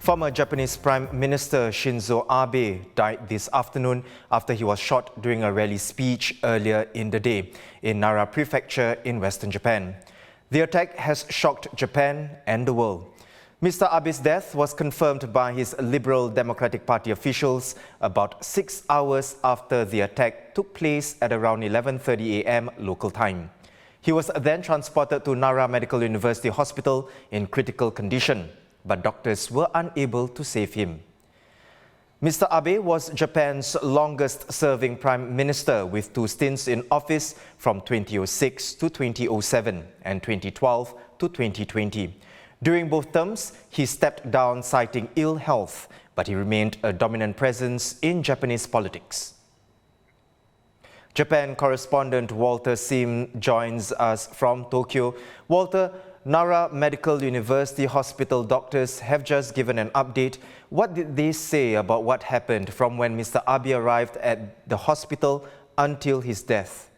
Former Japanese Prime Minister Shinzo Abe died this afternoon after he was shot during a rally speech earlier in the day in Nara prefecture in western Japan. The attack has shocked Japan and the world. Mr. Abe's death was confirmed by his Liberal Democratic Party officials about 6 hours after the attack took place at around 11:30 a.m. local time. He was then transported to Nara Medical University Hospital in critical condition, but doctors were unable to save him. Mr. Abe was Japan's longest-serving prime minister with 2 stints in office from 2006 to 2007 and 2012 to 2020. During both terms, he stepped down citing ill health, but he remained a dominant presence in Japanese politics. Japan correspondent Walter Sim joins us from Tokyo. Walter, Nara Medical University Hospital doctors have just given an update. What did they say about what happened from when Mr. Abe arrived at the hospital until his death?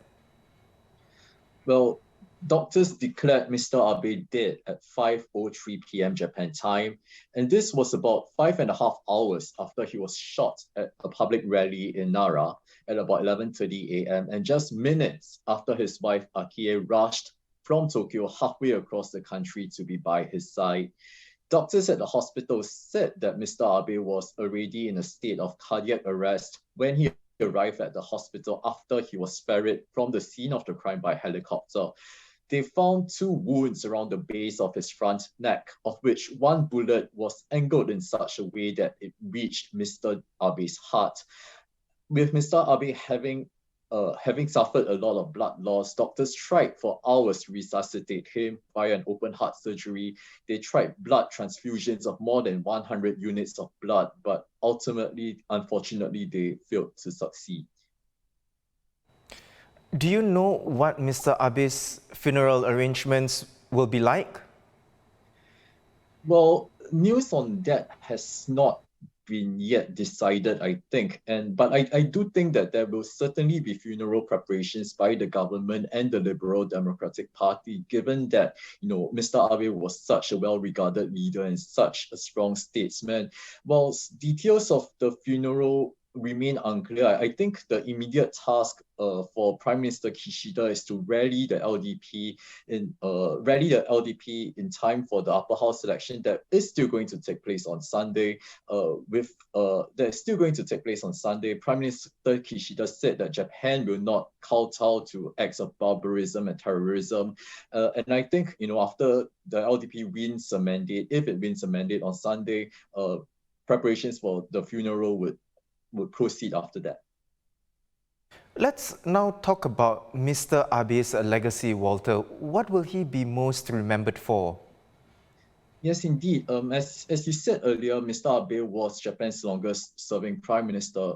Well, doctors declared Mr. Abe dead at 5:03 p.m. Japan time, and this was about 5.5 hours after he was shot at a public rally in Nara at about 11:30 a.m. and just minutes after his wife Akie rushed from Tokyo halfway across the country to be by his side. Doctors at the hospital said that Mr. Abe was already in a state of cardiac arrest when he arrived at the hospital after he was ferried from the scene of the crime by helicopter. They found 2 wounds around the base of his front neck, of which 1 bullet was angled in such a way that it reached Mr. Abe's heart. With Mr. Abe having suffered a lot of blood loss, doctors tried for hours to resuscitate him via an open heart surgery. They tried blood transfusions of more than 100 units of blood, but ultimately, unfortunately, they failed to succeed. Do you know what Mr. Abe's funeral arrangements will be like? Well, news on that has not been yet decided, I think. But I do think that there will certainly be funeral preparations by the government and the Liberal Democratic Party, given that, Mr. Abe was such a well-regarded leader and such a strong statesman. While details of the funeral remain unclear, I think the immediate task for Prime Minister Kishida is to rally the LDP in time for the upper house election that is still going to take place on Sunday. Prime Minister Kishida said that Japan will not kowtow to acts of barbarism and terrorism. And I think, after the LDP wins a mandate, if it wins a mandate on Sunday, preparations for the funeral would proceed after that. Let's now talk about Mr. Abe's legacy, Walter. What will he be most remembered for? Yes, indeed. As you said earlier, Mr. Abe was Japan's longest-serving prime minister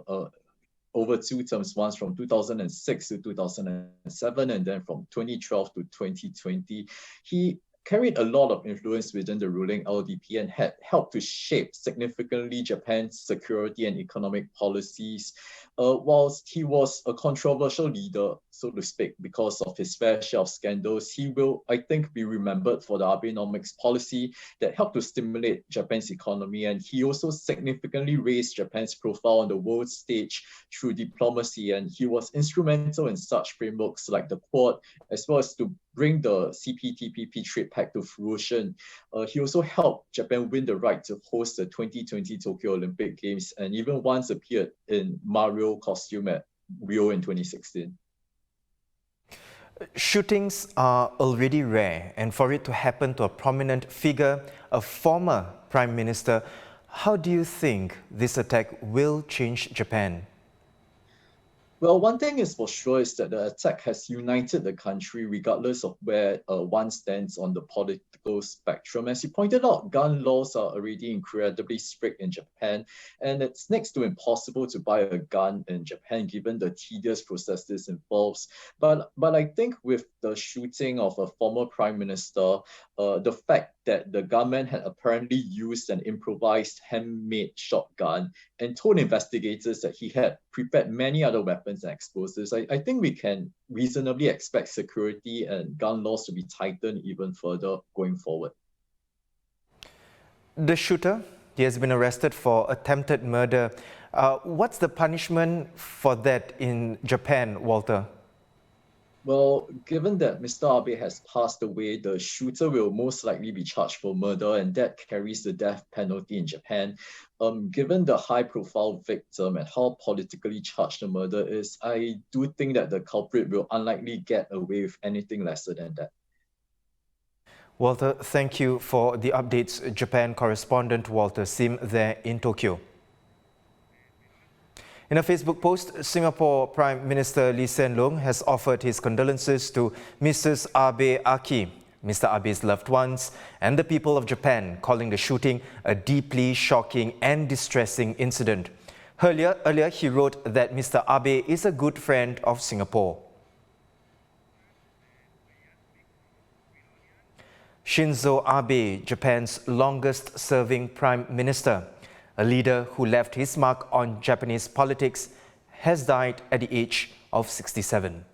over 2 terms, once from 2006 to 2007, and then from 2012 to 2020. He carried a lot of influence within the ruling LDP and had helped to shape significantly Japan's security and economic policies. Whilst he was a controversial leader, so to speak, because of his fair share of scandals, he will, I think, be remembered for the Abenomics policy that helped to stimulate Japan's economy. And he also significantly raised Japan's profile on the world stage through diplomacy. And he was instrumental in such frameworks like the Quad, as well as to bring the CPTPP trade pact to fruition. He also helped Japan win the right to host the 2020 Tokyo Olympic Games and even once appeared in Mario costume at Rio in 2016. Shootings are already rare, and for it to happen to a prominent figure, a former prime minister, how do you think this attack will change Japan? Well, one thing is for sure is that the attack has united the country regardless of where one stands on the political spectrum. As you pointed out, gun laws are already incredibly strict in Japan, and it's next to impossible to buy a gun in Japan given the tedious process this involves. But I think with the shooting of a former prime minister, the fact that the government had apparently used an improvised handmade shotgun and told investigators that he had prepared many other weapons and explosives, I think we can reasonably expect security and gun laws to be tightened even further going forward. The shooter, He has been arrested for attempted murder. What's the punishment for that in Japan, Walter? Well, given that Mr. Abe has passed away, the shooter will most likely be charged for murder, and that carries the death penalty in Japan. Given the high-profile victim and how politically charged the murder is, I do think that the culprit will unlikely get away with anything lesser than that. Walter, thank you for the updates. Japan correspondent Walter Sim there in Tokyo. In a Facebook post, Singapore Prime Minister Lee Hsien Loong has offered his condolences to Mrs. Abe Aki, Mr. Abe's loved ones, and the people of Japan, calling the shooting a deeply shocking and distressing incident. Earlier, he wrote that Mr. Abe is a good friend of Singapore. Shinzo Abe, Japan's longest-serving Prime Minister, a leader who left his mark on Japanese politics, has died at the age of 67.